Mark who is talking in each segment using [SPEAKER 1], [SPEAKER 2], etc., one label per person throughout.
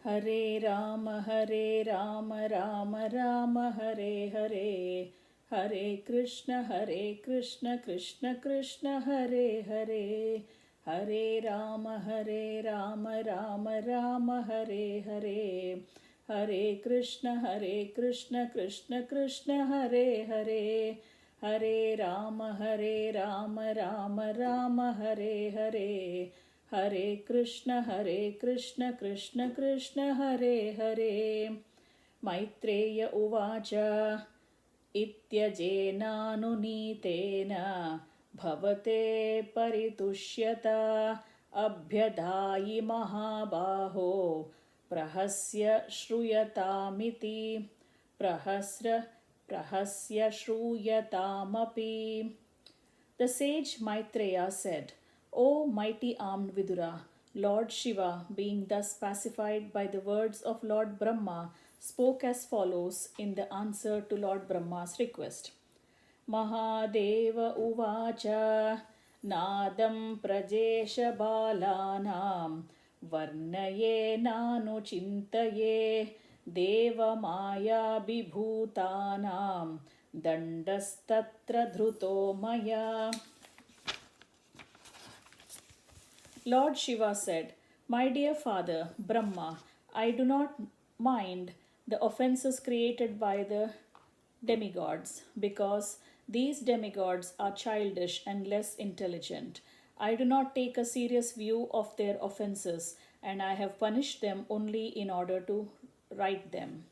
[SPEAKER 1] Hare Rama, Rama Rama, Hare Hare. Hare Krishna, Krishna Krishna, Hare Hare. Hare Rama, Rama Rama, Hare Hare. Hare Krishna, Krishna Krishna, Hare Hare. Hare Rama, Rama Rama, Hare Hare. Hare Krishna, Krishna Krishna, Hare Hare. Maitreya Uvacha इत्यजेनानुनीतेन भवते परितुष्यता अभ्यधायि महाबाहो प्रहस्य श्रूयतामिति प्रहस्य श्रूयतामपि. The sage Maitreya said, O mighty armed Vidura, Lord Shiva, being thus pacified by the words of Lord Brahma, spoke as follows in the answer to Lord Brahma's request. Mahadeva uvacha nadam prajesha balanam varnaye nanu chintaye deva maya vibhutanam dandastatra dhruto maya. Lord Shiva said, My dear father, Brahma, I do not mind the offences created by the demigods, because these demigods are childish and less intelligent. I do not take a serious view of their offences, and I have punished them only in order to right them.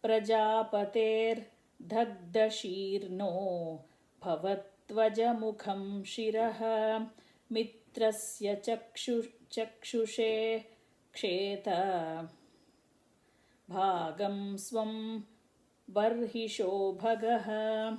[SPEAKER 1] Prajapater dhagdashirno bhavatvajamukam shiraha mitrasya chakshushe ksheta bhagam swam barhisho bhagaha.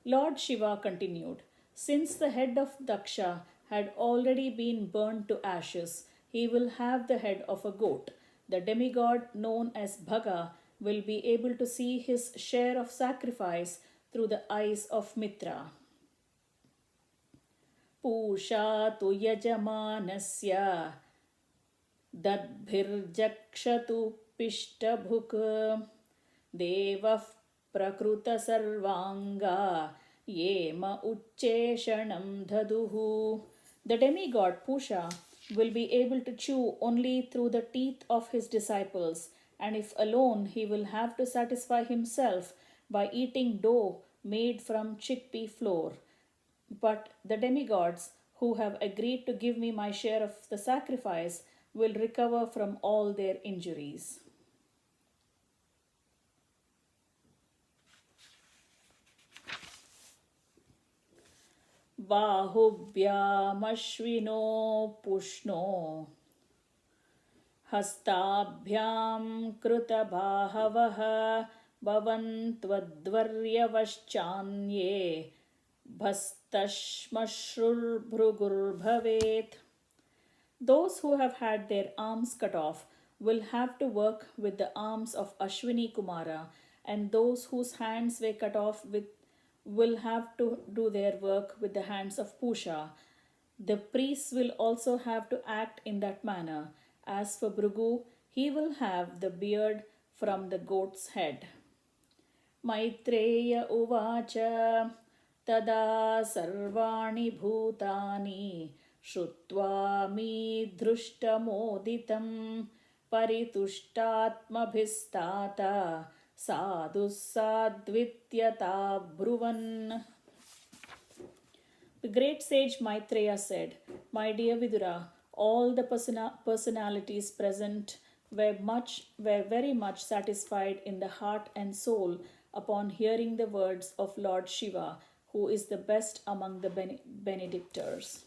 [SPEAKER 1] Lord Shiva continued, Since the head of Daksha had already been burned to ashes, he will have the head of a goat. The demigod known as Bhaga will be able to see his share of sacrifice through the eyes of Mitra. Pusha tu yajamanasya dadbhirjakshatu pishtabhuk devah prakruta sarvanga yema ucheshanam dhaduhu. The demigod Pusha will be able to chew only through the teeth of his disciples, and if alone, he will have to satisfy himself by eating dough made from chickpea flour. But the demigods, who have agreed to give me my share of the sacrifice, will recover from all their injuries. Bahubhyamashvino pushno Hastabhyam krutabahavaha bhavantvadvaryavaschanye bhastashmashrulbhrugurбhavet. Those who have had their arms cut off will have to work with the arms of Ashwini Kumara, and those whose hands were cut off will have to do their work with the hands of Pusha. The priests will also have to act in that manner. As for Bhrigu, he will have the beard from the goat's head. Maitreya uvacha tada sarvani bhutani shrutva mi drustamoditam paritushtatmabhistata sadhu sadvityata bruvan. The great sage Maitreya said, My dear Vidura, all the personalities present were very much satisfied in the heart and soul upon hearing the words of Lord Shiva, who is the best among the benedictors.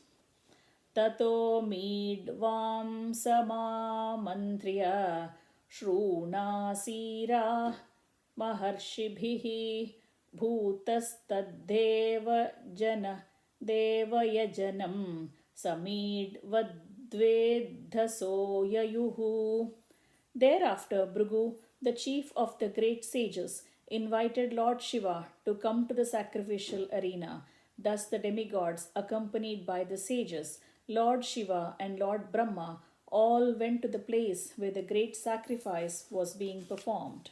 [SPEAKER 1] Tato midvam samamantriya shrunasira maharshibhihi bhutastadeva jana devayajanam samidvadvedhaso yayuhu. Thereafter, Bhrigu, the chief of the great sages, invited Lord Shiva to come to the sacrificial arena. Thus the demigods, accompanied by the sages, Lord Shiva and Lord Brahma, all went to the place where the great sacrifice was being performed.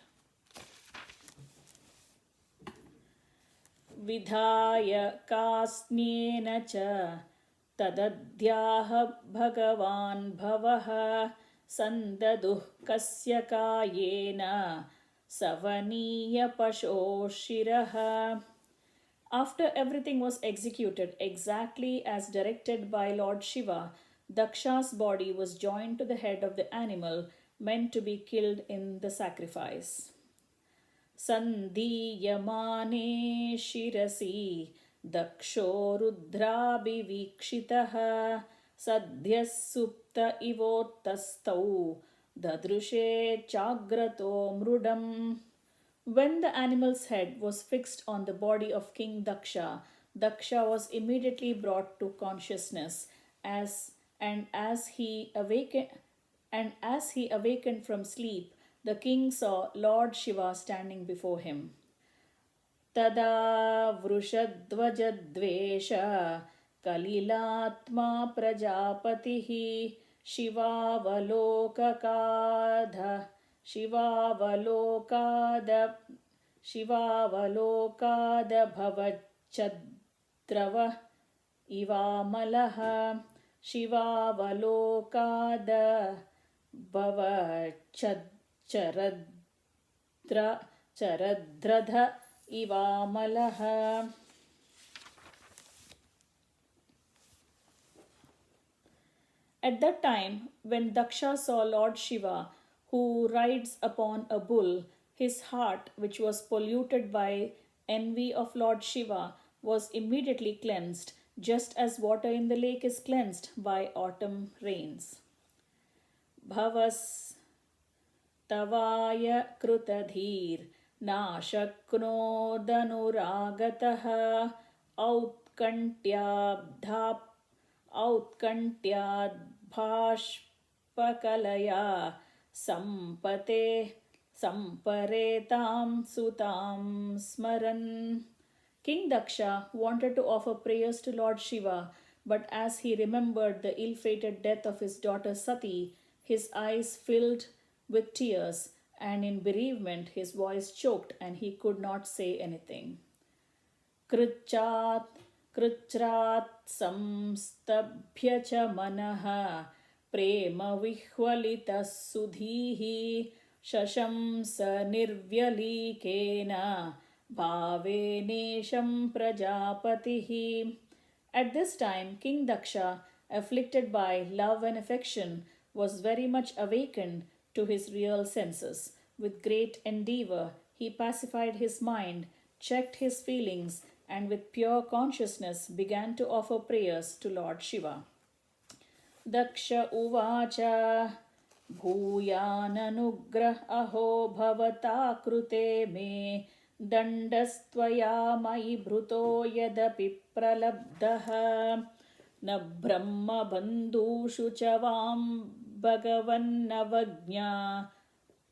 [SPEAKER 1] विधाय कास्न्येन च तदद्याह भगवान् भवः सन्ददुः कस्य कायेन सवनीय पशोः शिरः. After everything was executed exactly as directed by Lord Shiva, Daksha's body was joined to the head of the animal meant to be killed in the sacrifice. Sandhiyamane shirasi daksho rudrabhivikshitah sadhyas supta ivotastau dadrushe chagrato mrudam. When the animal's head was fixed on the body of King Daksha, Daksha was immediately brought to consciousness as he awakened from sleep, the king saw Lord Shiva standing before him. Tada vrushadvajadvesha kalilatma prajapatihi shivavalokakadha शिवावलोकाद भवच्छद्रव इवामलः शिवावलोकाद भवच्छरद्रध इवामलः. At that time, when Daksha saw Lord Shiva, who rides upon a bull, his heart, which was polluted by envy of Lord Shiva, was immediately cleansed, just as water in the lake is cleansed by autumn rains. Bhavas tavaya krutadhir nashaknodanuragatah outkantyadbhashpakalaya samparetam sutam smaran. King Daksha wanted to offer prayers to Lord Shiva, but as he remembered the ill-fated death of his daughter Sati, his eyes filled with tears, and in bereavement his voice choked and he could not say anything. Krichat samstabhya cha manaha prema vihwalita sudhihi shashamsa nirvyalikena bhavenesham prajapatihi. At this time, King Daksha, afflicted by love and affection, was very much awakened to his real senses. With great endeavor, he pacified his mind, checked his feelings, and with pure consciousness began to offer prayers to Lord Shiva. Daksha uvacha bhuyananugrah aho bhavata krute me dandastvaya mai bhruto yadapi pralabdah na brahma bandhushu chavam bhagavannavajna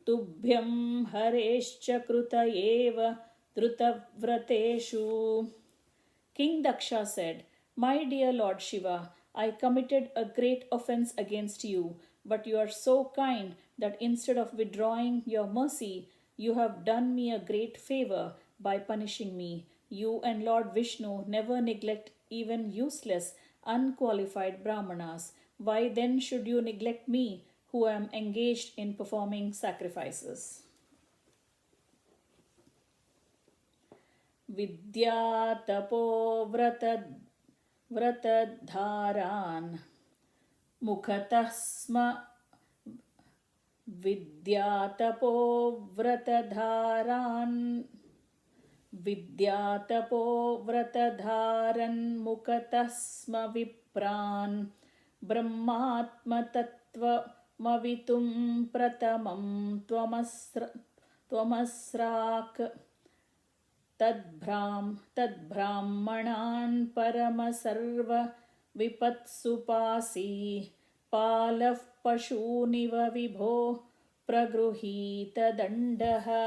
[SPEAKER 1] tubhyam harescha kruta eva drutavrateshu. King Daksha said, "My dear Lord Shiva, I committed a great offense against you, but you are so kind that instead of withdrawing your mercy, you have done me a great favor by punishing me. You and Lord Vishnu never neglect even useless, unqualified brahmanas. Why then should you neglect me, who am engaged in performing sacrifices?" Vidya tapo vratadharan mukhatasma Vidya tapo vratadharan mukatasma vipran brahmatma tattva mavitum pratamam tvamasrak tadbrahmanan paramasarva vipatsupasi palaf pashuniva vibho pragruhita dandaha.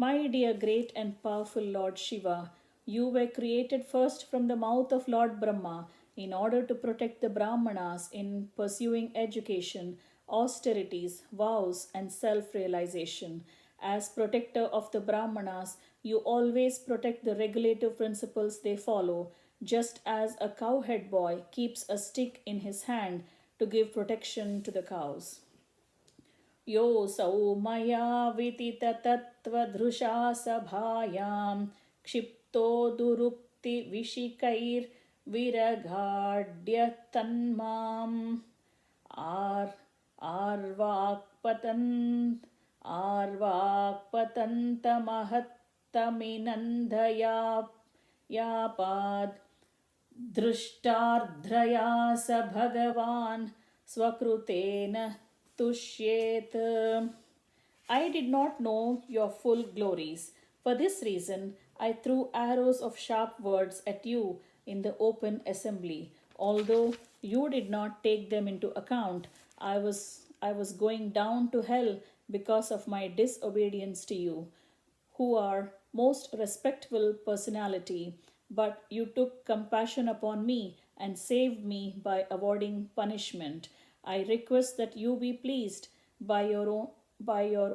[SPEAKER 1] My dear great and powerful Lord Shiva, you were created first from the mouth of Lord Brahma in order to protect the Brahmanas in pursuing education, austerities, vows, and self realization. As protector of the Brahmanas, you always protect the regulative principles they follow, just as a cowhead boy keeps a stick in his hand to give protection to the cows. योऽसौ मया विदिततत्त्वधृशा सभायां क्षिप्तो दुरुक्तिविशिकैर्विरगाढ्य तन्माम् आर्वाक्पतन्तमहत्तमिनन्दयापाद् दृष्टार्ध्रया स भगवान् स्वकृतेन तुष्येत. I did not know your full glories. For this reason, I threw arrows of sharp words at you in the open assembly. Although you did not take them into account, I was going down to hell because of my disobedience to you, who are most respectful personality, but you took compassion upon me and saved me by avoiding punishment. I request that you be pleased by your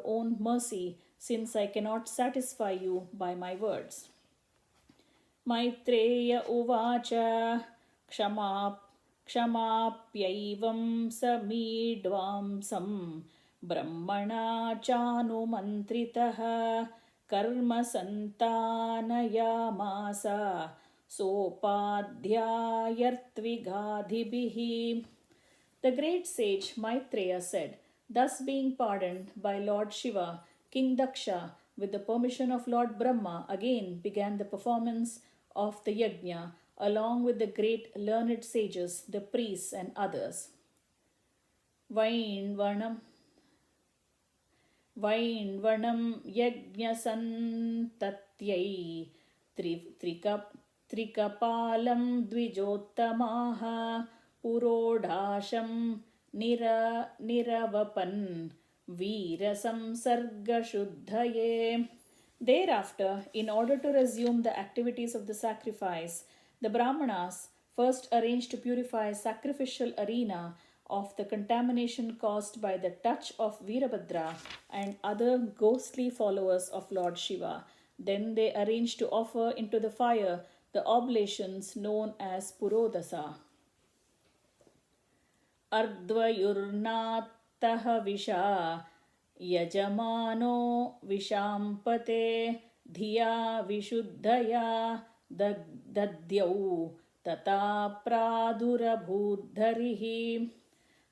[SPEAKER 1] own mercy, since I cannot satisfy you by my words. Maitreya उवाच क्षमा क्षमाप्यैवं समीड्वांसं ब्रह्मणा चानुमन्त्रितः कर्मसन्तानयामास सोपाध्यायर्त्विगाधिभिः. The great sage Maitreya said, thus being pardoned by Lord Shiva, King Daksha, with the permission of Lord Brahma, again began the performance of the yajna, along with the great learned sages, the priests and others. Vainvanam yajnasantatyai trikapalam dvijottamaha purodhasham niravapan veerasamsargashuddhaye. Thereafter, in order to resume the activities of the sacrifice, the Brahmanas first arranged to purify a sacrificial arena of the contamination caused by the touch of Veerabhadra and other ghostly followers of Lord Shiva. Then they arranged to offer into the fire the oblations known as Purodasa. Ardvayurnatah visha yajamano vishampate dhiya vishuddhaya dadyau tata pradurabhurdharihi.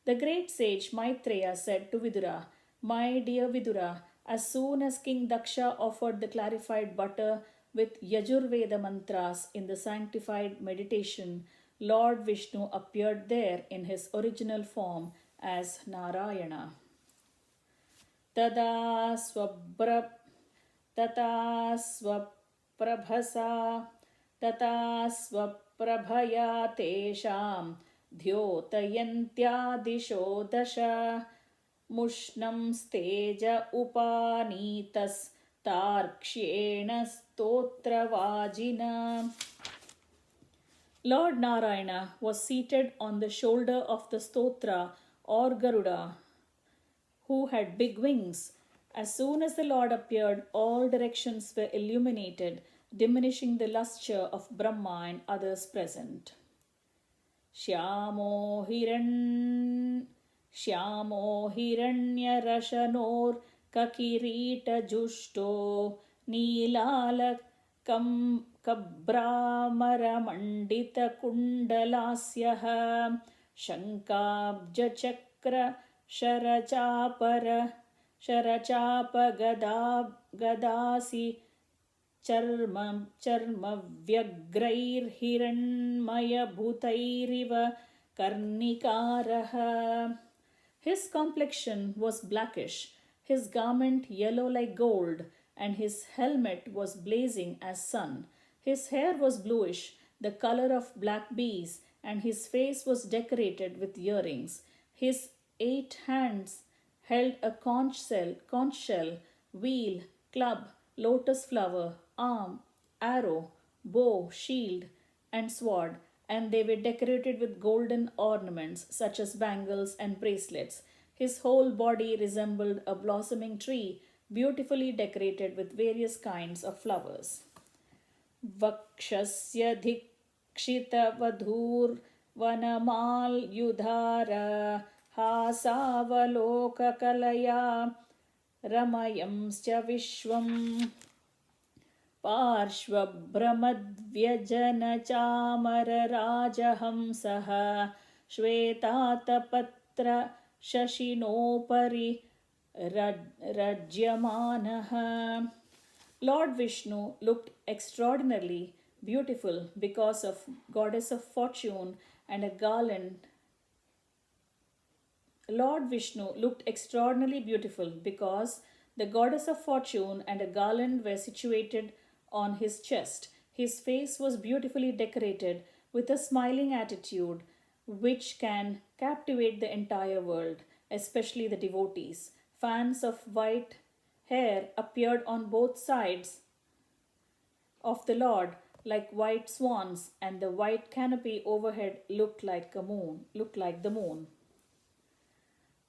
[SPEAKER 1] The great sage Maitreya said to Vidura, my dear Vidura, as soon as King Daksha offered the clarified butter with Yajurveda mantras in the sanctified meditation, Lord Vishnu appeared there in his original form as Narayana. Tada swaprabhaya tesham dhyotayantyadisho dasha mushnam steja upanitas tarkshyena stotravajina. Lord Narayana was seated on the shoulder of the Stotra or Garuda, who had big wings. As soon as the Lord appeared, all directions were illuminated, diminishing the lustre of Brahma and others present. Shyamo hiranyarashanor kakirita jushto neelalakam kabramara kundalasyah shankabja chakra sharachapa gadasi charma vyagrair hiranmaya bhutairiva karnikaraha. His complexion was blackish, his garment yellow like gold, and his helmet was blazing as sun. His hair was bluish, the color of black bees, and his face was decorated with earrings. His 8 hands held a conch shell, wheel, club, lotus flower, arm, arrow, bow, shield, and sword, and they were decorated with golden ornaments such as bangles and bracelets. His whole body resembled a blossoming tree, beautifully decorated with various kinds of flowers. वक्षस्य दीक्षितवधूर्वनमाल्युधार हासावलोककलया रमयंश्च विश्वम् पार्श्वभ्रमद्व्यजनचामरराजहंसः श्वेतातपत्र शशिनोपरि रज्यमानः. Lord Vishnu looked extraordinarily beautiful because of goddess of fortune and a garland. Lord Vishnu looked extraordinarily beautiful because the goddess of fortune and a garland were situated on his chest. His face was beautifully decorated with a smiling attitude which can captivate the entire world, especially the devotees. Fans of white hair appeared on both sides of the Lord like white swans, and the white canopy overhead looked like the moon.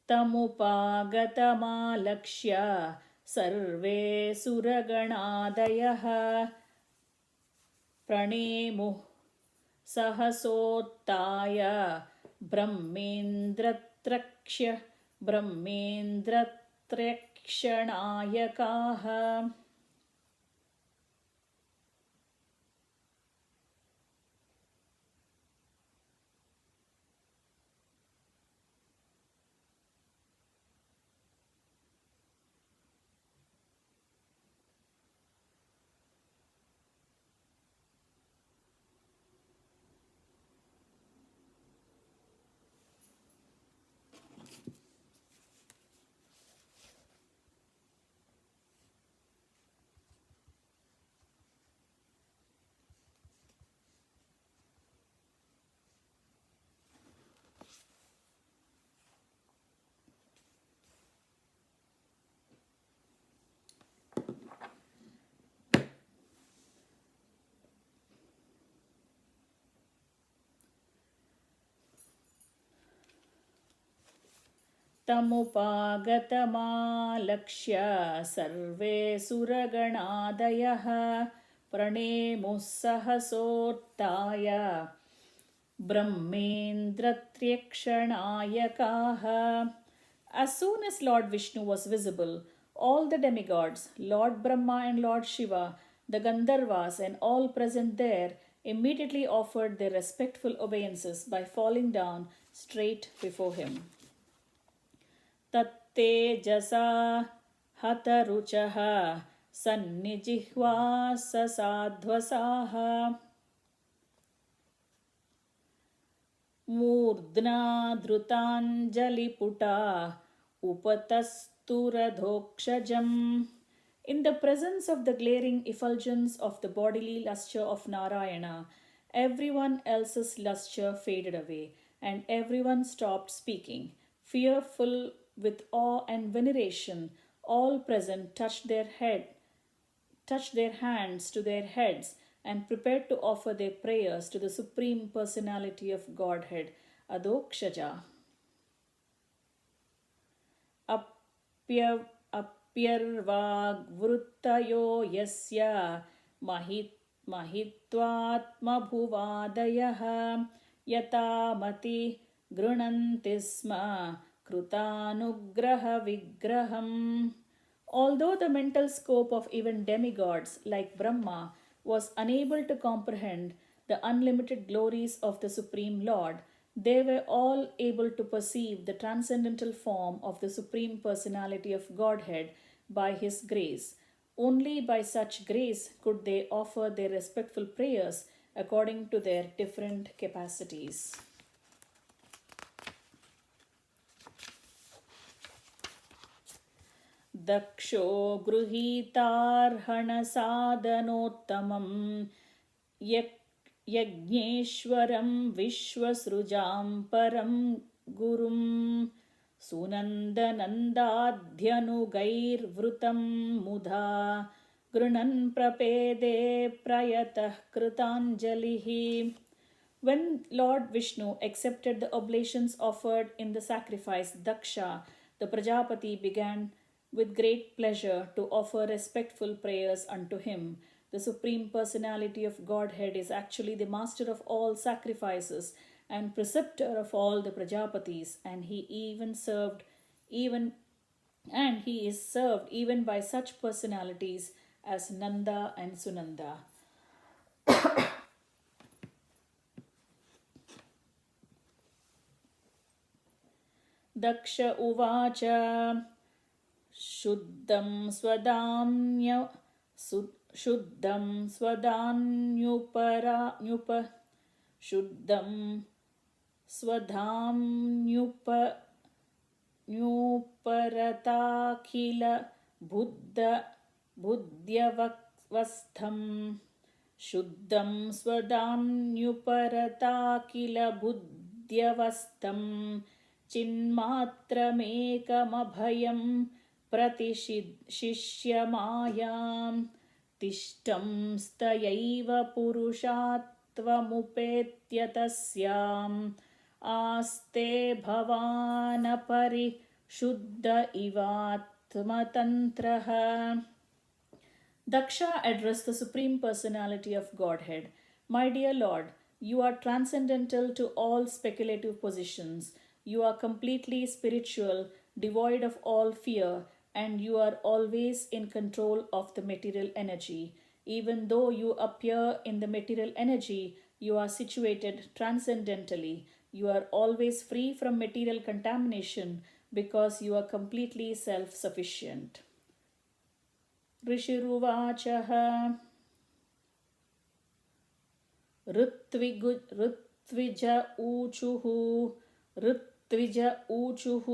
[SPEAKER 1] तमुपागतमालक्ष्य सर्वे सुरगणादयः प्रणेमुः सहसोत्थाय ब्रह्मेन्द्रत्रयक्षणायकाः. तमुपागतमालक्ष्य सर्वे सुरगणादयः प्रणेमुः सहसोत्थाय ब्रह्मेन्द्रत्र्यक्षणायकाः. As soon as Lord Vishnu was visible, all the demigods, Lord Brahma and Lord Shiva, the Gandharvas, and all present there immediately offered their respectful obeisances by falling down straight before him. तत्तेजसा हतरुचः सन्निजिह्वा ससाध्वसाः मूर्ध्ना धृताञ्जलिपुटा उपतस्तुरधोक्षजम्. In the presence of the glaring effulgence of the bodily lustre of Narayana, everyone else's lustre faded away, and everyone stopped speaking. Fearful with awe and veneration, all present touched their hands to their heads, and prepared to offer their prayers to the Supreme Personality of Godhead, Adokshaja. Apyarvagvruttayo yasya mahitvatmabhuvadayah yatamati grunanti sma krutanugraha vigraham. Although the mental scope of even demigods like Brahma was unable to comprehend the unlimited glories of the Supreme Lord, they were all able to perceive the transcendental form of the Supreme Personality of Godhead by His grace. Only by such grace could they offer their respectful prayers according to their different capacities. दक्षो गृहीतार्हणसाधनोत्तमं यज्ञेश्वरं विश्वसृजां परं गुरुं सुनन्दनन्दाध्यनुगैर्वृतं मुधा गृणन् प्रपेदे प्रयतः कृताञ्जलिः. When Lord Vishnu accepted the oblations offered in the sacrifice Daksha, the Prajapati began with great pleasure to offer respectful prayers unto him. The Supreme Personality of Godhead is actually the master of all sacrifices and preceptor of all the Prajapatis, and even he is served even by such personalities as Nanda and Sunanda. Daksha uvacha शुद्धं स्वदान्य शुद्धं स्वधान्युप शुद्धं स्वधान्युपरताखिल बुद्ध्यवस्थं शुद्धं स्वधान्युपरताखिल बुद्ध्यवस्थं चिन्मात्रमेकमभयं प्रतिशिष्यमायां तिष्ठं स्तयैव पुरुषात्वमुपेत्य तस्याम् आस्ते भवानपरिशुद्ध इवात्मतन्त्रः. Daksha addressed the Supreme Personality of Godhead. My dear Lord, you are transcendental to all speculative positions. You are completely spiritual, devoid of all fear, and you are always in control of the material energy. Even though you appear in the material energy, you are situated transcendentally. You are always free from material contamination because you are completely self sufficient. ऋषिरुवाचः ऋत्विज ऊचुः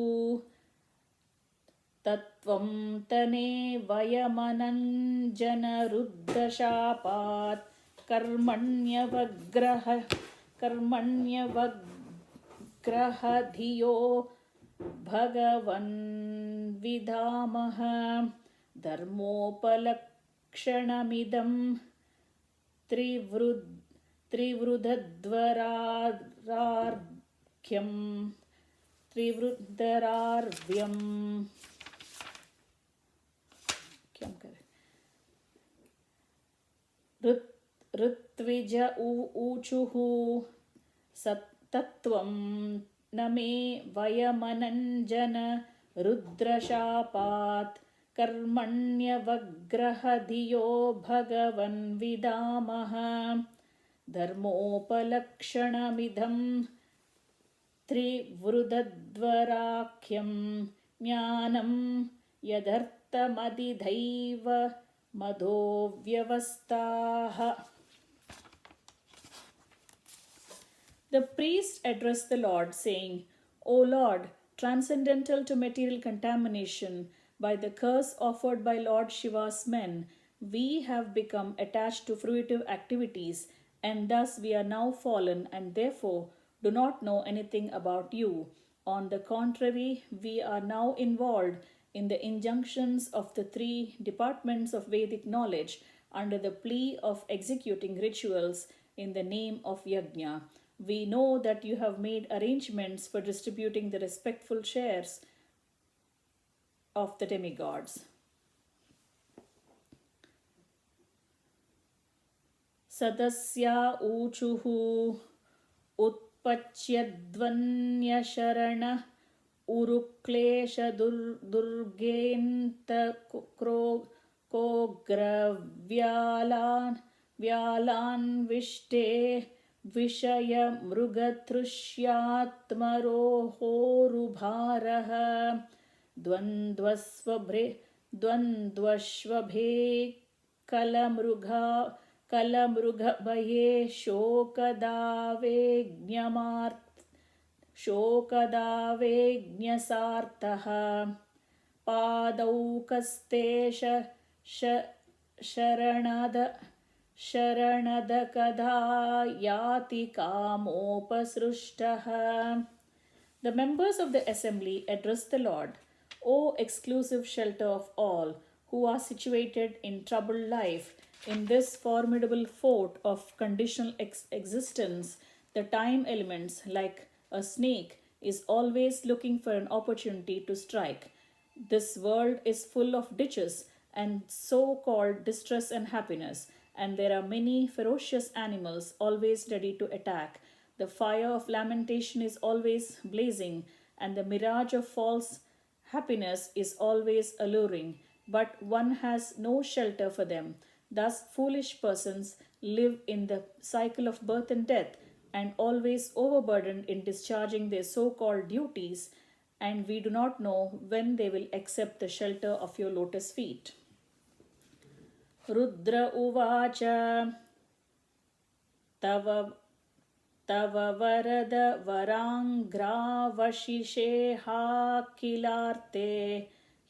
[SPEAKER 1] तत्त्वं तने वयमनञ्जनरुद्रशापात् कर्मण्यवग्रहधियो भगवन् विधामः धर्मोपलक्षणमिदं त्रिवृद्धरार्भ्यम् ऋत्विज ऊचुः तत्त्वं न मे वयमनञ्जन रुद्रशापात् कर्मण्यवग्रहधियो भगवन् विदामः धर्मोपलक्षणमिदं त्रिवृद्धद्वराख्यं ज्ञानं यदर्थमधिदैव मधो व्यवस्थाः. The priest addressed the Lord, saying, O Lord, transcendental to material contamination, by the curse offered by Lord Shiva's men, we have become attached to fruitive activities, and thus we are now fallen and therefore do not know anything about you. On the contrary, we are now involved in the injunctions of the three departments of Vedic knowledge under the plea of executing rituals in the name of Yajna. We know that you have made arrangements for distributing the respectful shares of the demigods. Sadasya uchuhu utpachyadvanyasharana uruklesha durgenta kogravyalan vishte vishaya mrugathrushyatmarorubharaha द्वन्द्वश्वभे कलमृगभये शोकदावेज्ञसार्थः पादौकस्ते शरणदकदा याति कामोपसृष्टः. The members of the assembly addressed the Lord. O exclusive shelter of all who are situated in troubled life, in this formidable fort of conditional existence, The time elements, like a snake, is always looking for an opportunity to strike. This world is full of ditches and so called distress and happiness, and there are many ferocious animals always ready to attack. The fire of lamentation is always blazing, and the mirage of false happiness is always alluring, but one has no shelter for them. Thus, foolish persons live in the cycle of birth and death and always overburdened in discharging their so called duties, and we do not know when they will accept the shelter of your lotus feet. Rudra Uvacha Tava तव वरद वराङ्घ्रावशिषेहा किलार्ते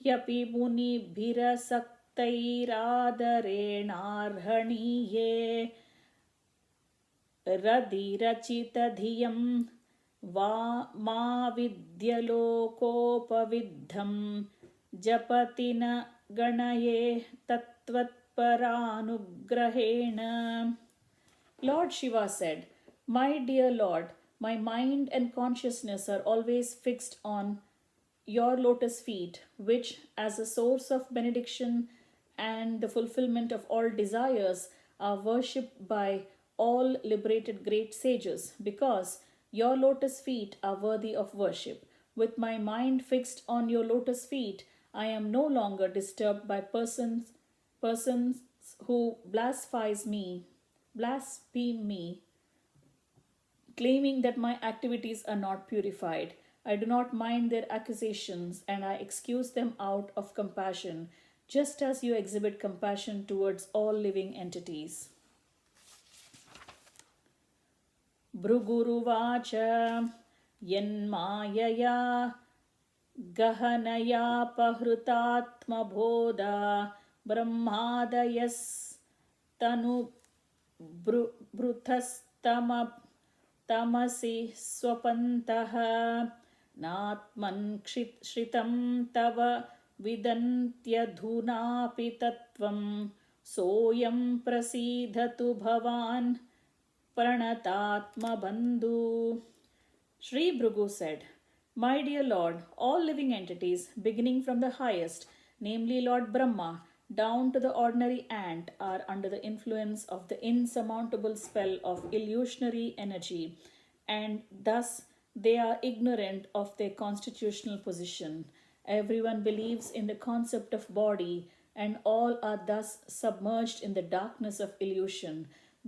[SPEAKER 1] ह्यपि मुनिभिरसक्तैरादरेणार्हणीये रदिरचितधियं वा मा विद्यलोकोपविद्धं जपति न गणये तत्त्वत्परानुग्रहेण. Lord Shiva said, "My dear Lord, my mind and consciousness are always fixed on your lotus feet, which, as a source of benediction and the fulfillment of all desires, are worshipped by all liberated great sages, because your lotus feet are worthy of worship. With my mind fixed on your lotus feet, I am no longer disturbed by persons who blaspheme me, claiming that my activities are not purified. I do not mind their accusations, and I excuse them out of compassion, just as you exhibit compassion towards all living entities." Bhruguruvacha Yanmayaya Gahanaya Pahrutatmabodha Brahmadayas Tanu Bruthastama Tamasi Swapantaha Natman Shritam Tava Vidantyadhunapi Tattvam Soyam Prasidhatu Bhavan Pranatatma Bandhu. Sri Bhrigu said, "My dear Lord, all living entities, beginning from the highest, namely Lord Brahma, down to the ordinary ant, are under the influence of the insurmountable spell of illusionary energy, and thus they are ignorant of their constitutional position. Everyone believes in the concept of body, and all are thus submerged in the darkness of illusion.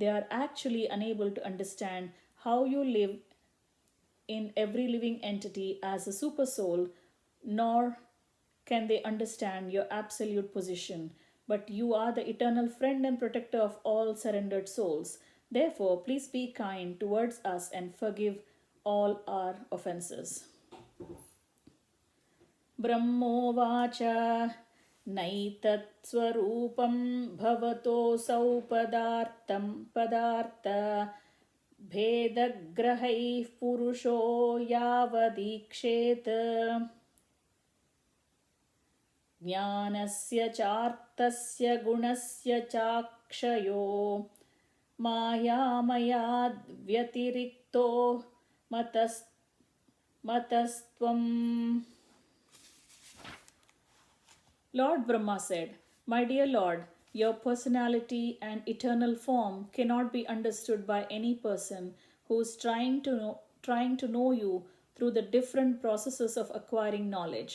[SPEAKER 1] They are actually unable to understand how you live in every living entity as a supersoul, nor can they understand your absolute position. But you are the eternal friend and protector of all surrendered souls. Therefore, please be kind towards us and forgive all our offenses." Brahmovacha Naitat Swarupam Bhavatosau Padartha Bhedagrahaih Purusho Yavadiksheta Jnanasya Chartasya Gunasya Chakshayo Mayamayad Vyatirikto Matastvam. Lord Brahma said, "My dear Lord, your personality and eternal form cannot be understood by any person who is trying to know you through the different processes of acquiring knowledge.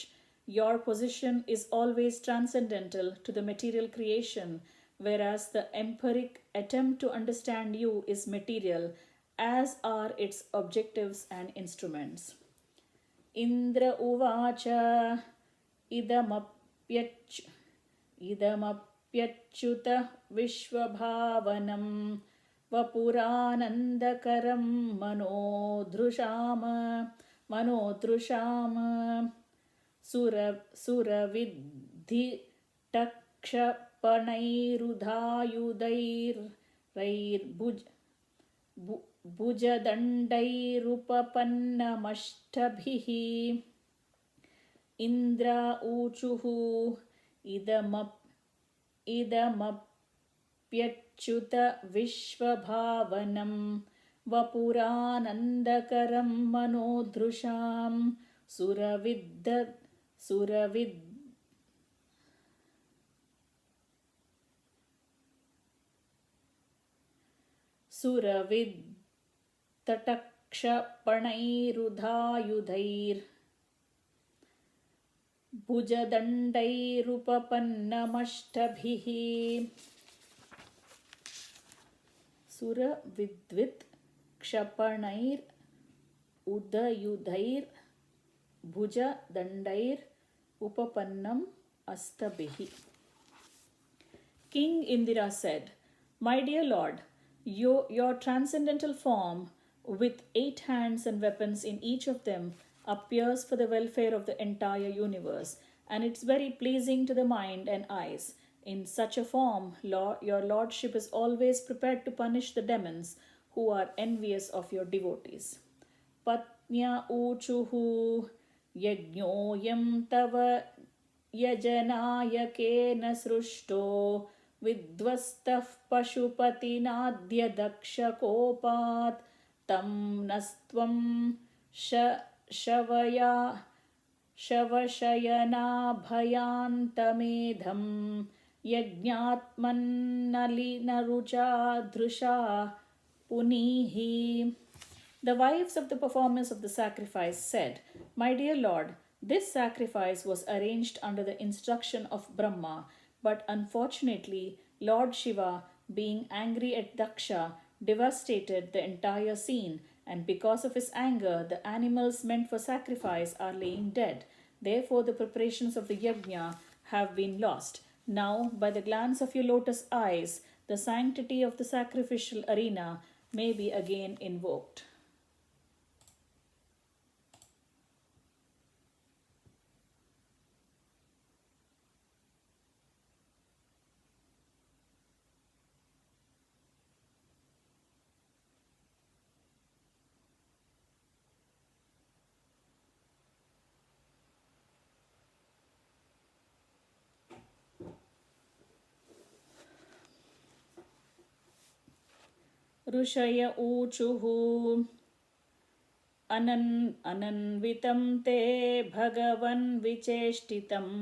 [SPEAKER 1] Your position is always transcendental to the material creation, whereas the empiric attempt to understand you is material, as are its objectives and instruments." Indra Uvacha idamapyachyuta vishvabhavanam vapuranandakaram manodrusham suravidhi takshapanairudhayudair bhujadandairupapannamashthabhihi. Indra Uchuhu idamapyachyuta vishvabhavanam वपुरानन्दकरं मनोदृशां सुरविद्वित्क्षपणैरुधायुधैर्भुजदण्डैरुपपन्नमष्टभिः सुरविद्वित् क्षपणैरुदयुधैर्भुजदण्डैर् उपपन्नम astabhihi. King Indira said, "My dear Lord, your transcendental form, with 8 hands and weapons in each of them, appears for the welfare of the entire universe, and it's very pleasing to the mind and eyes. In such a form, your lordship is always prepared to punish the demons who are envious of your devotees." Patnya uchuhu yajñoyam tava यजनायकेन सृष्टो विध्वस्तः पशुपतिनाद्य दक्षकोपात् तं नस्त्वं शवशयनाभयान्तमेधं यज्ञात्मन्नलिनरुचा धृषा पुनीहि. The wives of the performers of the sacrifice said, "My dear Lord, this sacrifice was arranged under the instruction of Brahma, but unfortunately, Lord Shiva, being angry at Daksha, devastated the entire scene, and because of his anger, the animals meant for sacrifice are laying dead. Therefore, the preparations of the yajna have been lost. Now, by the glance of your lotus eyes, the sanctity of the sacrificial arena may be again invoked." ऋषय ऊचुः अनन्वितं ते भगवन् विचेष्टितम्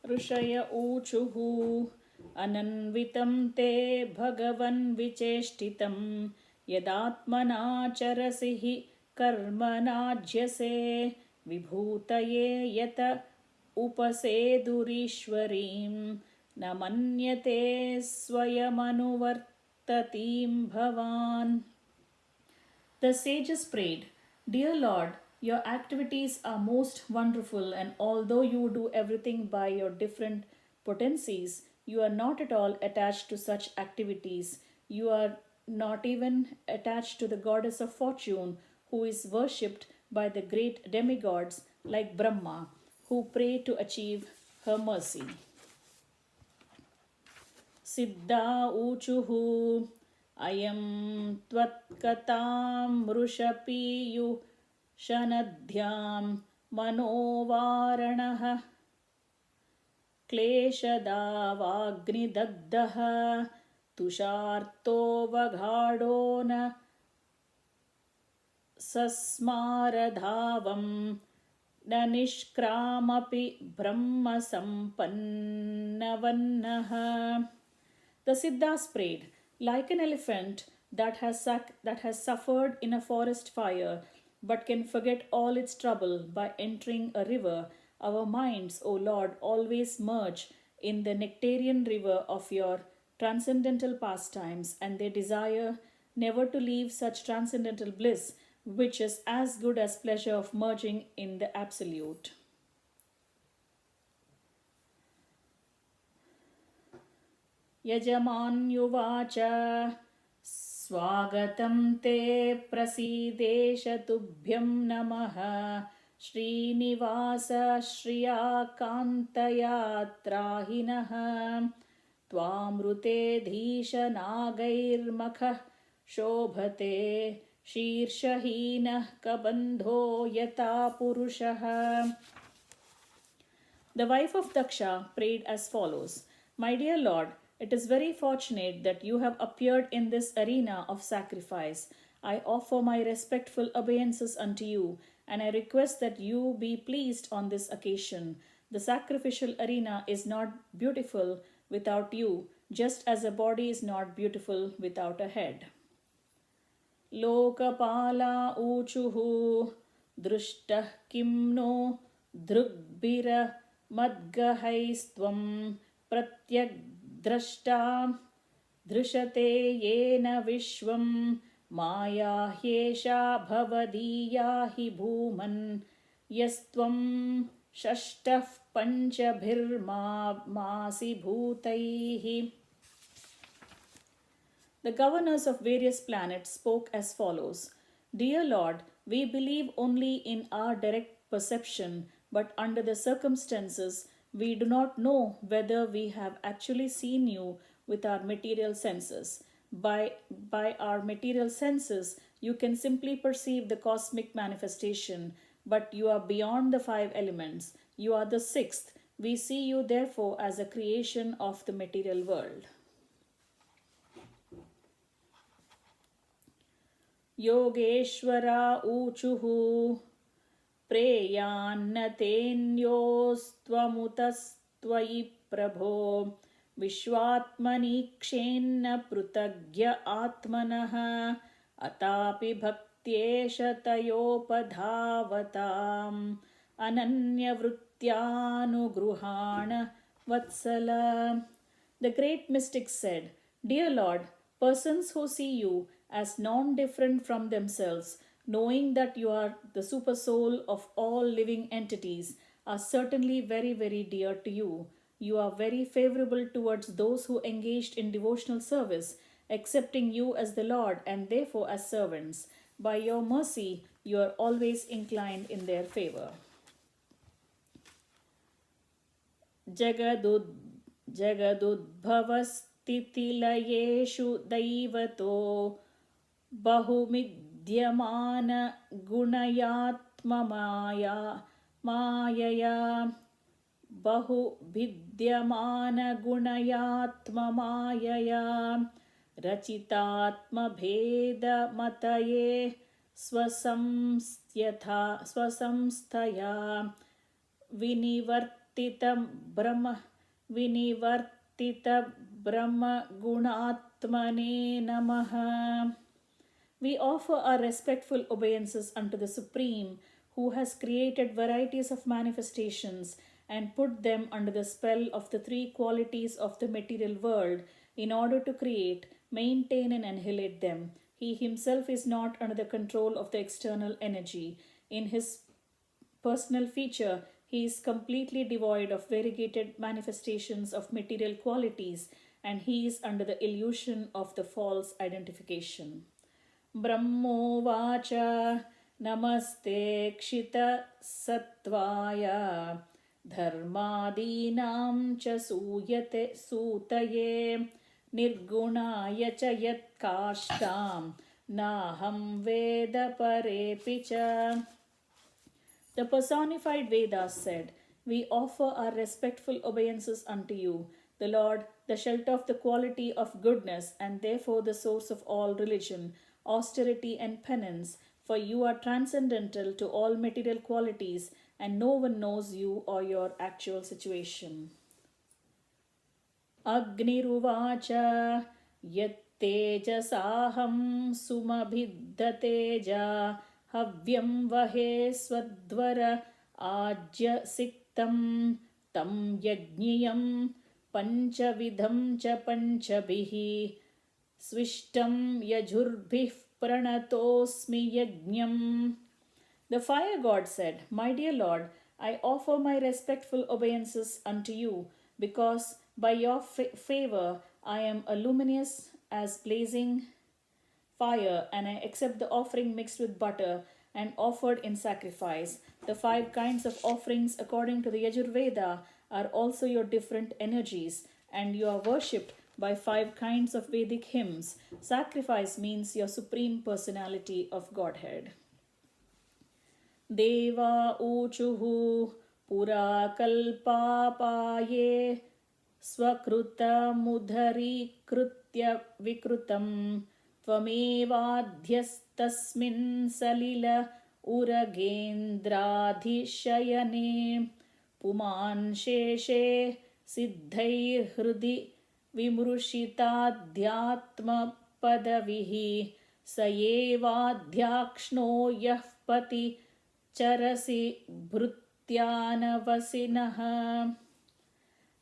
[SPEAKER 1] ऋषय ऊचुः अनन्वितं ते भगवन् विचेष्टितं यदात्मनाचरसि हि कर्मणाज्यसे विभूतये यत उपसेदुरीश्वरीं न मन्यते स्वयमनुवर्ततीं भवान्. The sages prayed, "Dear Lord, your activities are most wonderful, and although you do everything by your different potencies, you are not at all attached to such activities. You are not even attached to the goddess of fortune, who is worshipped by the great demigods like Brahma, who pray to achieve her mercy." Siddha uchuhu ayam tvatkataam mrushapiyuh shanadhyam manovaranah kleshadavagnidagdah tusharto vaghado na sasmaradhavam na nishkramapi brahma sampannavannah. The Siddhas prayed, "Like an elephant that has suffered in a forest fire, but can forget all its trouble by entering a river, our minds, O Lord, always merge in the nectarian river of your transcendental pastimes, and they desire never to leave such transcendental bliss, which is as good as pleasure of merging in the Absolute. यजमान्युवाच स्वागतं ते प्रसीदेश तुभ्यं नमः श्रीनिवास श्रियाकान्तयात्राहिनः त्वामृतेऽधीशनागैर्मखः शोभते शीर्षहीनः कबन्धो यथा पुरुषः. The wife of Daksha prayed as follows: My dear Lord, it is very fortunate that you have appeared in this arena of sacrifice. I offer my respectful obeisances unto you, and I request that you be pleased on this occasion. The sacrificial arena is not beautiful without you, just as a body is not beautiful without a head. Lokapala uchuhu društah kim no drugvira madgahaistvam pratyagdrashta dhrishate yena vishvam maya hyesha bhavadiya hi bhuman yastvam shashtah panchabhirmasi bhutaihi. The governors of various planets spoke as follows: Dear Lord, we believe only in our direct perception, but under the circumstances, we do not know whether we have actually seen you with our material senses. By our material senses, you can simply perceive the cosmic manifestation, but you are beyond the five elements. You are the sixth. We see you, therefore, as a creation of the material world. Yogeshwara uchuhu preyannatenyoस्त्वमुतस्त्वयि prabho vishwatmani kshenna prutagya atmanah atapi bhaktyesha tayopadhavatam ananya vruttyanugruhana vatsala. The great mystic said, Dear Lord, persons who see you as non-different from themselves, knowing that you are the supersoul of all living entities, are certainly very, very dear to you. You are very favorable towards those who engaged in devotional service, accepting you as the Lord and therefore as servants. By your mercy, you are always inclined in their favor. Jagadudbhavastitilayeshu daivato Bahumidyamana gunayatma mayaya Bahuvidyamana gunayatma mayaya Rachitatma bheda mataye swasamstaya Vinivartita Brahma Gunatmane Namaha. We offer our respectful obeisances unto the Supreme, who has created varieties of manifestations and put them under the spell of the three qualities of the material world in order to create, maintain, and annihilate them. He himself is not under the control of the external energy. In his personal feature, he is completely devoid of variegated manifestations of material qualities, and he is under the illusion of the false identification. Brahmovacha namaste kshita sattvaya dharmadinam cha sutaye nirgunaya cha yat kashtam naham veda parepicha. The personified Vedas said, We offer our respectful obeisances unto you, the Lord, the shelter of the quality of goodness, and therefore the source of all religion, austerity, and penance, for you are transcendental to all material qualities, and no one knows you or your actual situation. Agniruvacha yattejasaham sumabhiddateja Havyam vahe swadvara ajya siktam tam yajniyam Panchavidham cha panchabihi Swishtam yajurбhih pranatosmi yajñam. The fire god said, My dear Lord, I offer my respectful obeisances unto you, because by your favor I am a luminous as blazing fire, and I accept the offering mixed with butter and offered in sacrifice. The 5 kinds of offerings according to the Yajurveda are also your different energies, and you are worshipped by 5 kinds of Vedic hymns. Sacrifice means your supreme personality of Godhead. देवा ऊचुः पुरा कल्पापाये स्वकृतमुदरीकृत्य विकृतं त्वमेवाध्यस्तस्मिन् सलिल उरगेन्द्राधिशयने पुमान् शेषे सिद्धैर्हृदि विमृशिताध्यात्मपदविः स एवाध्याक्ष्णो यः पति Charasi Bhrutyanavasinaha.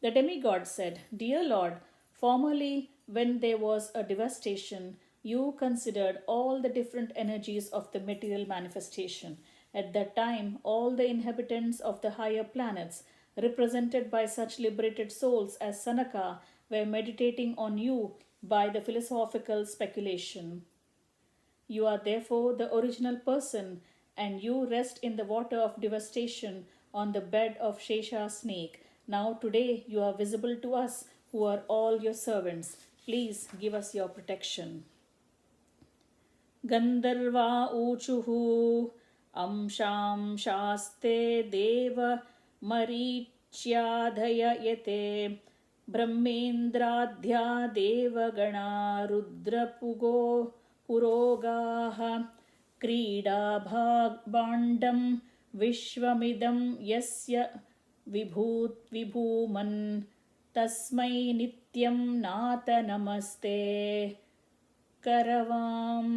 [SPEAKER 1] The demigod said, Dear Lord, formerly when there was a devastation, you considered all the different energies of the material manifestation. At that time, all the inhabitants of the higher planets, represented by such liberated souls as Sanaka, were meditating on you by the philosophical speculation. You are therefore the original person, and you rest in the water of devastation on the bed of Shesha snake. Now today you are visible to us who are all your servants. Please give us your protection. Gandharva uchuhu amsham shaste deva marichyadhaya yete brahmendradhya devagana rudrapugo purogaha क्रीडाभाण्डं विश्वमिदं यस्य विभूमन् तस्मै नित्यं नाथ नमस्ते करवाम.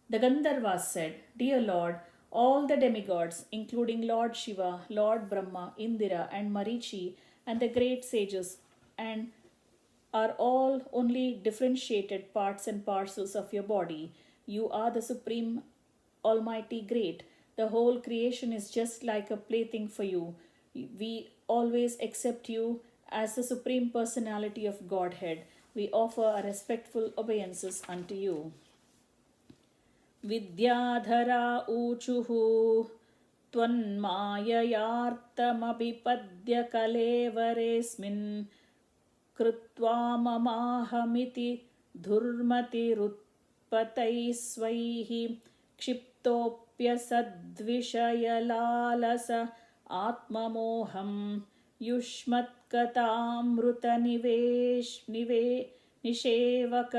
[SPEAKER 1] The Gandharvas said, Dear Lord, all the demigods, including Lord Shiva, Lord Brahma, Indira, and Marichi, and the great sages, and are all only differentiated parts and parcels of your body. You are the supreme, almighty great. The whole creation is just like a plaything for you. We always accept you as the supreme personality of Godhead. We offer our respectful obeisances unto you. Vidyadhara uchuhu tvanmayayartamabhipadya kalevaresmin कृत्वा ममाहमिति धुर्मतिरुत्पतैः स्वैः क्षिप्तोऽप्यसद्विषयलालस आत्ममोहं युष्मत्कथामृतनिवेशनिवेशेवक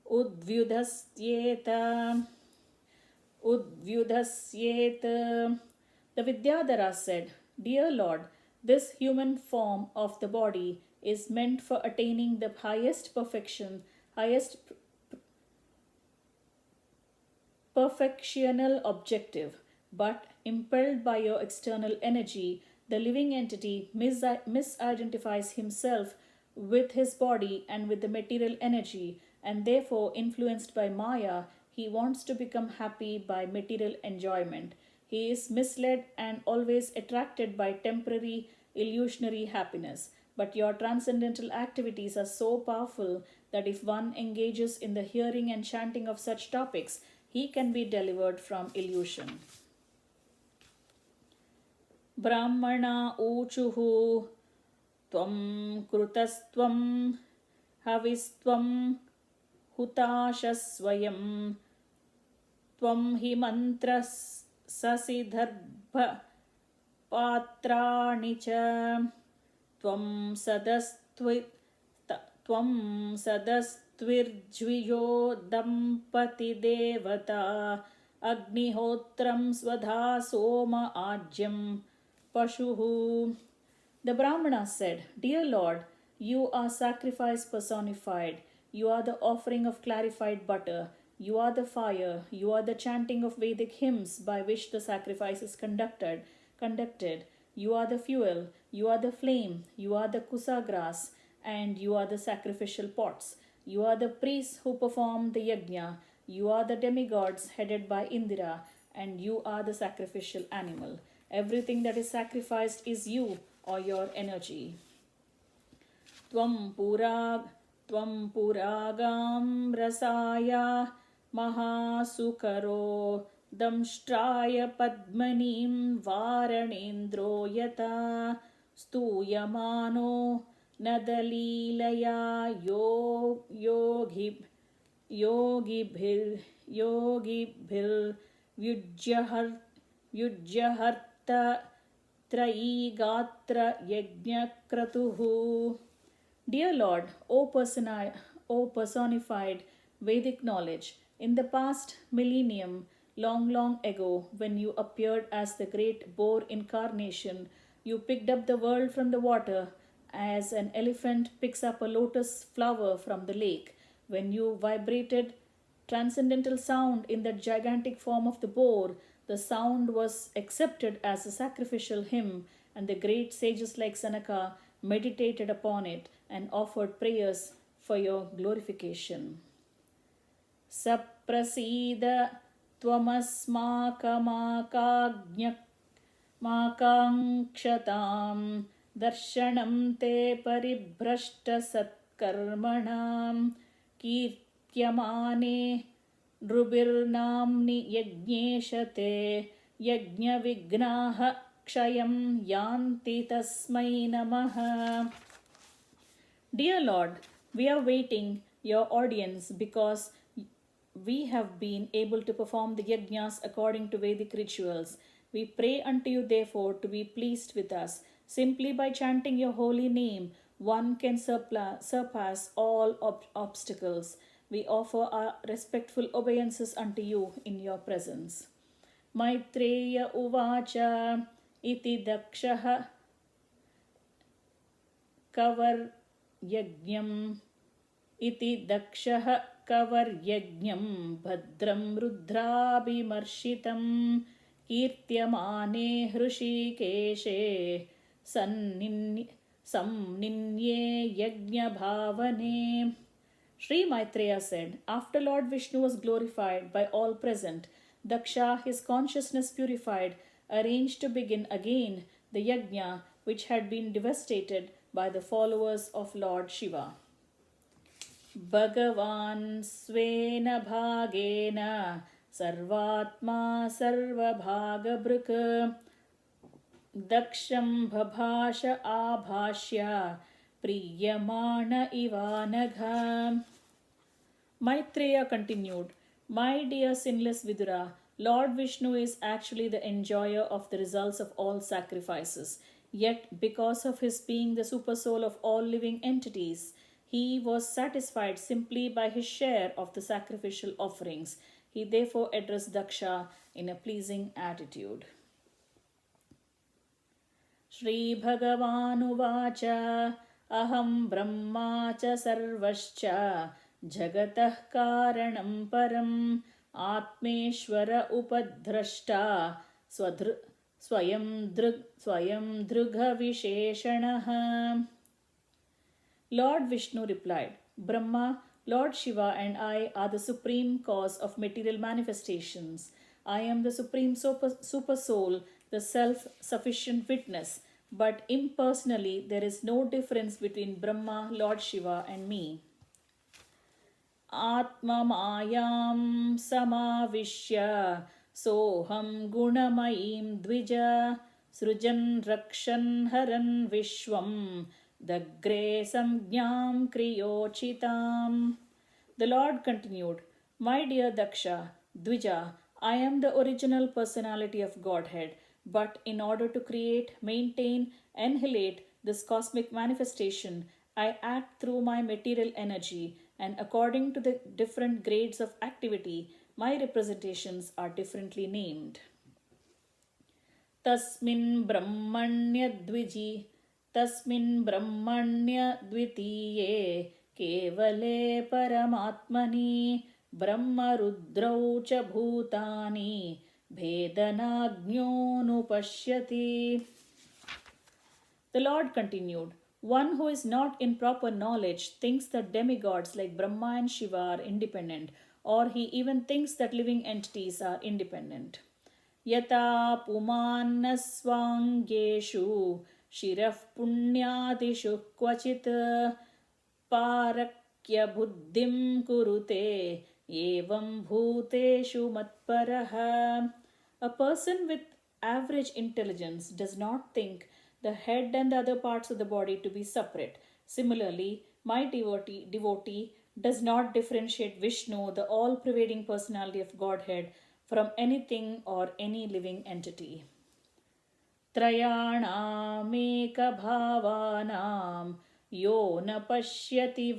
[SPEAKER 1] उद्व्युधस्येत. The Vidyadhara said, Dear Lord, this human form of the body is meant for attaining the highest perfection, highest perfectional objective. But impelled by your external energy, the living entity misidentifies himself with his body and with the material energy, and therefore, influenced by Maya, he wants to become happy by material enjoyment. He is misled and always attracted by temporary, illusionary happiness. But your transcendental activities are so powerful that if one engages in the hearing and chanting of such topics, he can be delivered from illusion. Brahmana uchuhu tvam krutastvam havistvam hutashasvayam tvam hi mantras Sasidharbha patrani cha tvam sadastvirjviyo dampati devata agnihotram svadha soma ajyam pashuhu. The Brahmana said, Dear Lord, you are sacrifice personified. You are the offering of clarified butter. You are the fire. You are the chanting of Vedic hymns by which the sacrifice is conducted. You are the fuel. You are the flame. You are the kusa grass. And you are the sacrificial pots. You are the priests who perform the yajna. You are the demigods headed by Indira. And you are the sacrificial animal. Everything that is sacrificed is you or your energy. त्वं पुरागां रसाया महासुकरो दंष्ट्राय पद्मनीं वारणेन्द्रो यथा स्तूयमानो नदलीलया योगिभिर्युज्यहर्त त्रयीगात्र यज्ञक्रतुः. Dear Lord, O personified Vedic knowledge, in the past millennium, long ago, when you appeared as the great boar incarnation, you picked up the world from the water as an elephant picks up a lotus flower from the lake. When you vibrated transcendental sound in the gigantic form of the boar, the sound was accepted as a sacrificial hymn, and the great sages like Sanaka meditated upon it and offered prayers for your glorification. Saprasida tvamaskamakagnyakangshatam darshanam te paribhrashta satkarmanam kirtyamane drubirnamni yajneshate yajna vignaha kshayam yanti tasmai namaha. Dear Lord, we are waiting your audience because we have been able to perform the yajnas according to Vedic rituals. We pray unto you therefore to be pleased with us. Simply by chanting your holy name, one can surpass all obstacles. We offer our respectful obeisances unto you in your presence. Maitreya uvacha iti dakshaha kavar iti dakshah kavar bhadram rudrabhimarshitam kirtyamane hrishikeshe samninye yajna bhavane. Sri Maitreya said, after Lord Vishnu was glorified by all present, Daksha, his consciousness purified, arranged to begin again the yajna which had been devastated by the followers of Lord Shiva. Bhagavan svena bhagena sarvatma sarvabhagabruk daksham bhabhasha abhashya priyamana ivanagha. Maitreya continued, my dear sinless Vidura, Lord Vishnu is actually the enjoyer of the results of all sacrifices. Yet, because of his being the supersoul of all living entities, he was satisfied simply by his share of the sacrificial offerings. He therefore addressed Daksha in a pleasing attitude. Shri Bhagavanuvacha aham brahma cha sarvascha jagatah karanam param atmeshwara upadhrashta swayam drugha visheshanaha. Lord Vishnu replied, Brahma, Lord Shiva and I are the supreme cause of material manifestations. I am the supreme super soul, the self-sufficient witness, but impersonally there is no difference between Brahma, Lord Shiva and me. Atma mayam samavishya soham gunamayim dvija srujan rakshan haran vishwam dagre samjnam kriyochitam. The Lord continued, my dear Daksha, Dvija, I am the original personality of Godhead, but in order to create, maintain, annihilate this cosmic manifestation, I act through my material energy, and according to the different grades of activity, my representations are differently named. Tasmin brahmanya dvitiye kevale paramatmani ब्रह्मरुद्रौ च भूतानि भेदनाज्ञोऽनुपश्यति. The Lord continued, one who is not in proper knowledge thinks that demigods like Brahma and Shiva are independent, or he even thinks that living entities are independent. Yata pumanna swangeshu shiraf punyadishu kvachit parakya buddhim kurute evam bhuteshu matparaha. A person with average intelligence does not think the head and the other parts of the body to be separate. Similarly, my devotee does not differentiate Vishnu, the all pervading personality of Godhead, from anything or any living entity. त्रयाणामेकभावानां यो न पश्यति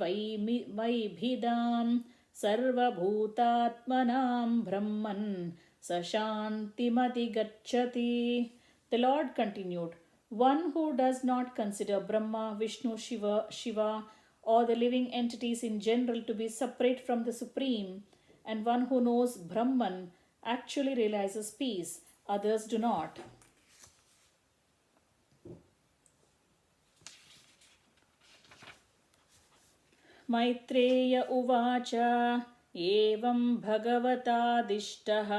[SPEAKER 1] वैभिदां सर्वभूतात्मनां ब्रह्मन् स शान्तिमधिगच्छति. The Lord continued, one who does not consider Brahma, Vishnu, Shiva, or the living entities in general to be separate from the Supreme, and one who knows Brahman actually realizes peace. Others do not. Maitreya uvacha evam bhagavataदिष्टः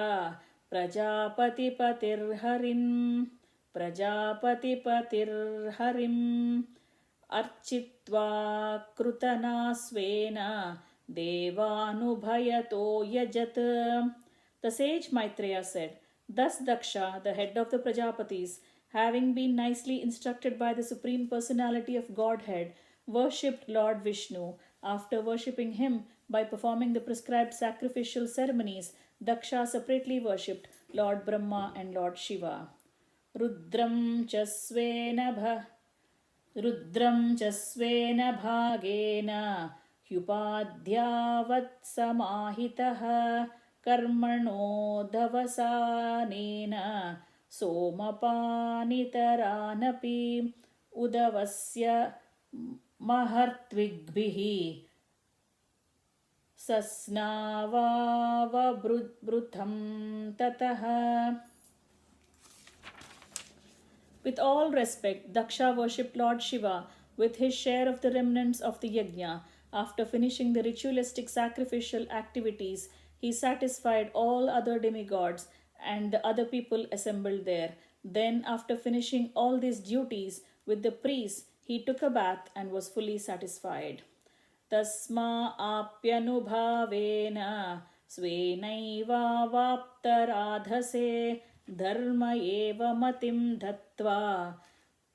[SPEAKER 1] प्रजापतिपतिर्हरिम् अर्चित्वा कृतनास्वेन देवानुभयतो यजत. The sage Maitreya said, thus Daksha, the head of the Prajapatis, having been nicely instructed by the Supreme Personality of Godhead, worshipped Lord Vishnu. After worshipping him by performing the prescribed sacrificial ceremonies, Daksha separately worshipped Lord Brahma and Lord Shiva. Rudram cha svena bhagena hyupadhyavat samahitah karmano davasanena somapaniteranapi udavasya mahartvigbihi sasnavavabrutham tatah. With all respect, Daksha worshipped Lord Shiva with his share of the remnants of the yajna. After finishing the ritualistic sacrificial activities, he satisfied all other demigods and the other people assembled there. Then, after finishing all these duties with the priests, he took a bath and was fully satisfied. Tasma apyanubhavena svenaiva vaptaradhase dharma eva matim dhattva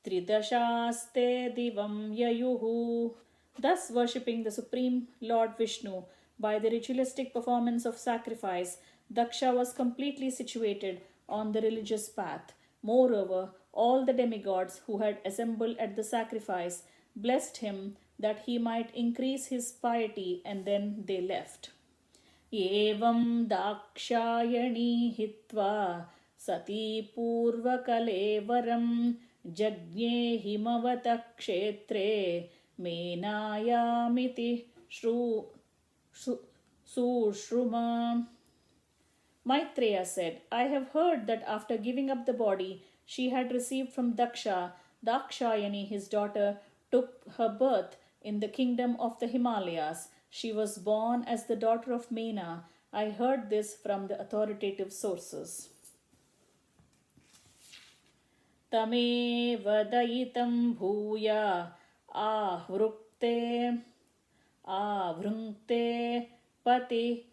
[SPEAKER 1] tridashaste divam yayuhu. Thus, worshipping the Supreme Lord Vishnu by the ritualistic performance of sacrifice, Daksha was completely situated on the religious path. Moreover, all the demigods who had assembled at the sacrifice blessed him that he might increase his piety, and then they left. Evam dakshayani hitva sati purvakalevaram jagye himavata kshetre menayamiti sushruma. Maitreya said, I have heard that after giving up the body she had received from Daksha, Dakshayani, his daughter, took her birth in the kingdom of the Himalayas. She was born as the daughter of Mena. I heard this from the authoritative sources. Tameva dayitam bhuya avrukte pati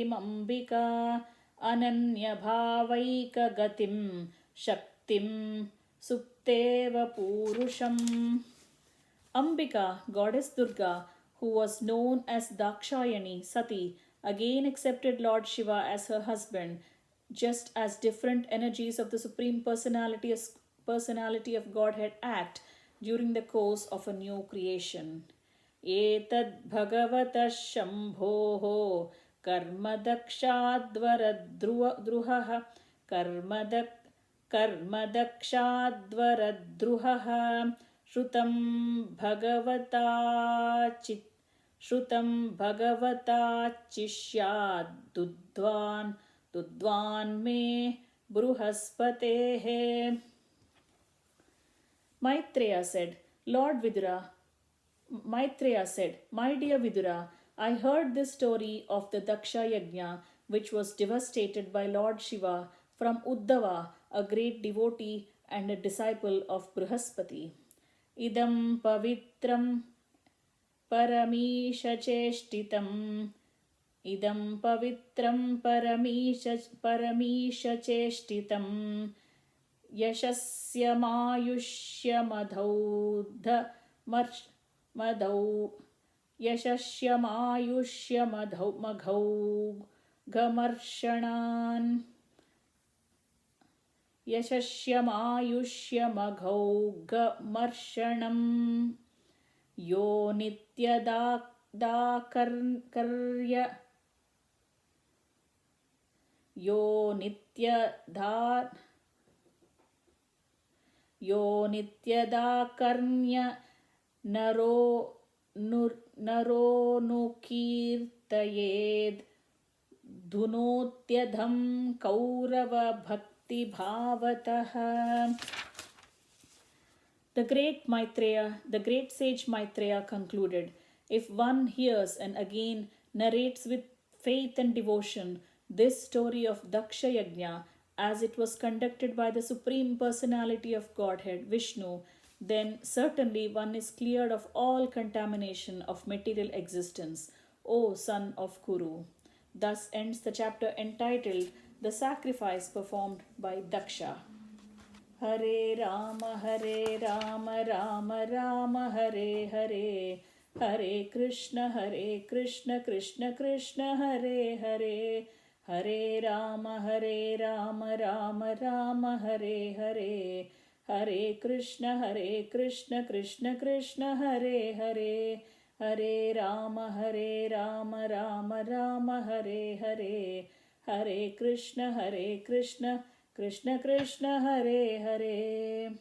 [SPEAKER 1] mambika ananya bhavaika gatim shaktim supteva purusham. Ambika, goddess Durga, who was known as Dakshayani Sati, again accepted Lord Shiva as her husband, just as different energies of the Supreme Personality of Godhead act during the course of a new creation. Etad bhagavata shambhoho karmadakshadvaradruhah karmadakshadvaradruhah shrutam bhagavata श्रुतं भगवताच्चिष्याद्दुद्ध्वान् मे बृहस्पतेः. Maitreya said, My dear Vidura, I heard this story of the Daksha Yajna, which was devastated by Lord Shiva, from Uddhava, a great devotee and a disciple of Brihaspati. Idam pavitram paramishacheshtitam. Idam pavitram paramishacheshtitam. यशस्यमायुष्यमघौघमर्षणम् यो नित्यदाकर्य यो नित्यदाकर्ण्य नरोनुकीर्तयेद् धुनोत्यधं कौरवभक्तिभावतः. The great sage Maitreya concluded, if one hears and again narrates with faith and devotion this story of Daksha Yajna as it was conducted by the Supreme Personality of Godhead, Vishnu, then certainly one is cleared of all contamination of material existence, O son of Kuru. Thus ends the chapter entitled The Sacrifice Performed by Daksha. Hare Rama, Rama Rama, Hare Hare, Hare Krishna, Krishna Krishna, Hare Hare, Hare Rama, Rama Rama, Hare Hare, Hare Krishna, Krishna Krishna, Hare Hare, Hare Rama, Rama Rama, Hare Hare, Hare Krishna, Krishna Krishna, Hare Hare.